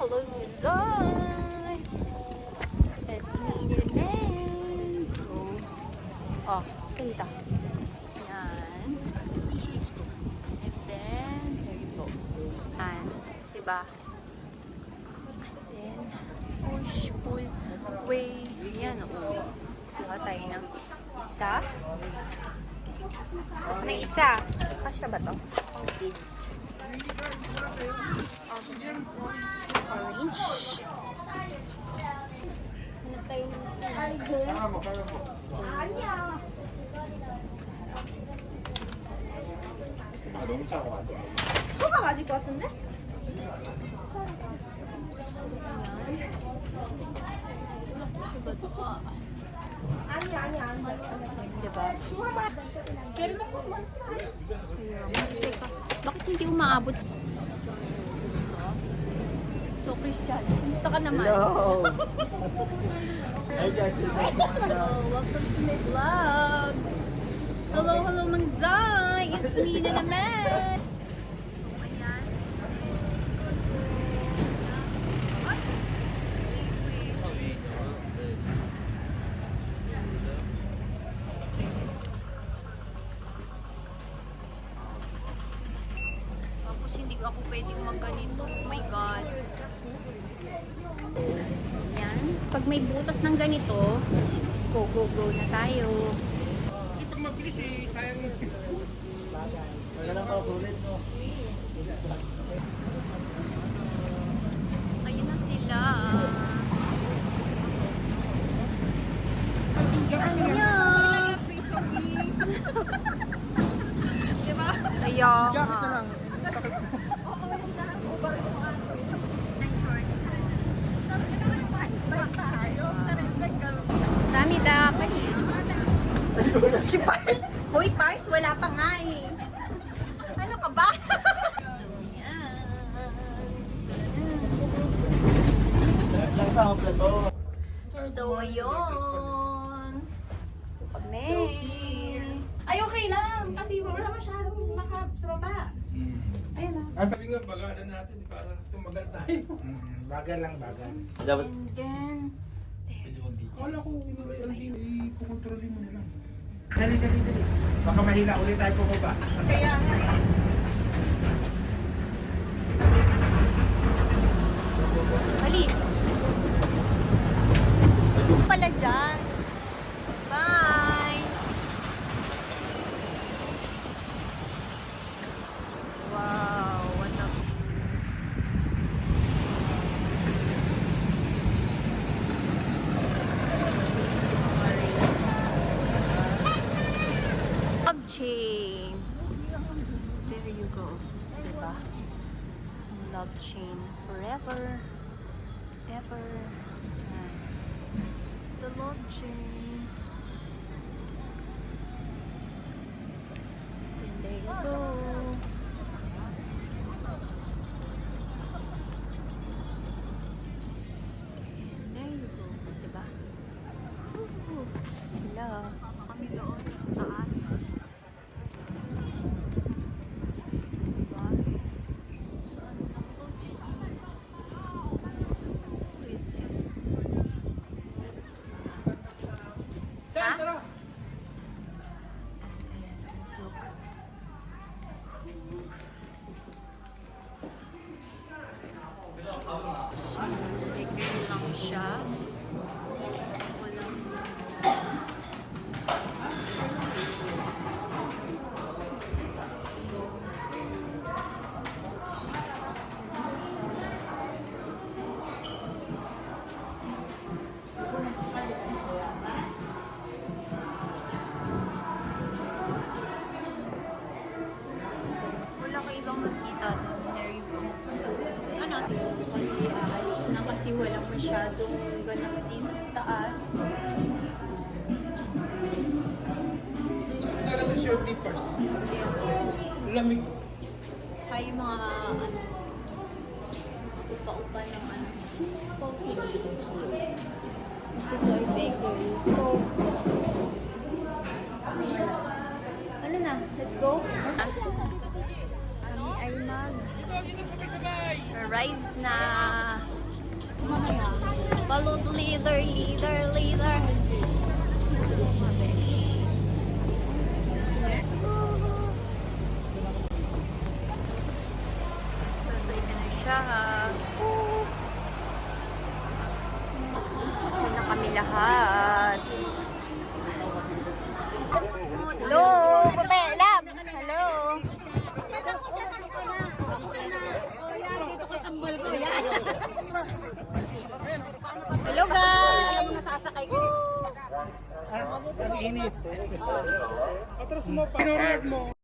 hello, Zay. It's me again. So, oh, ganito. Yan. And then, there you go. And, diba? And then, push, pull, way. Yan, oh. Kuha tayo ng isa. Na isa. Kasya ba to? Oh, kids. Orange. Ano tayo ng 너무 작아. 소가 맞을 것 같은데? 아니. diba? Pero na po sa Teka, bakit hindi umaabot? So, Christian, kumusta ka naman? Hello. Hi Jasmine. Hello, welcome to my vlog. Hello, Mang Zay. It's me na naman. So, ayan. Tapos hindi ako pwedeng magganito. Oh my God. Yan. Pag may butas ng ganito, go na tayo. Pag mabilis eh, sayang mo. Wala lang ako sulit no. Ayun na sila. Annyeong! Diba? Ayong. Jacket na lang. Samida, kali. Si Pars. Hoy, Pars, wala pa nga eh. Ano ka ba? So, yan. Lang sa mga plato. So, ayun. Ito kami. Ay, okay lang. Kasi wala masyadong sa baba. Ayun lang. Sabi nga, bagalan natin para tumagal tayo. Bagal lang, bagal. Dapat And then, pwede mong dito. Kala ko, ikukontrolin mo na lang. Dali. Baka mahila ulit tayo bumaba. kaya nga eh. Mali. Pala dyan. Bye. Wow, what a love chain. There you go. Diba? Ang love chain forever. Ever. Yan. The love chain. And there you go. And there you go. Diba? Ooh, sila. Kami doon sa taas. Diba? Saan ang love chain? Wait, saan? Saan, tara! Look. Bakery lang siya. Walang... Wala ka ibang makita doon. There you go. Ano? Kasi aalis na kasi walang masyadong ganap dito sa taas. Gusto ko talaga sa short dippers. Kaya Lamig. tayo mga ano, upa-upa ng ano, coffee dito. Kasi ito ay bakery. So, ano na? Let's go? Kami ay mag rides na. Follow the leader, leader, leader. Mabesh. Nasay ka na siya. Ito na kami lahat. Hello, Babe, love. Hello. Hello guys! Nasasakay ko. Ang init. Atras mo, panonood mo.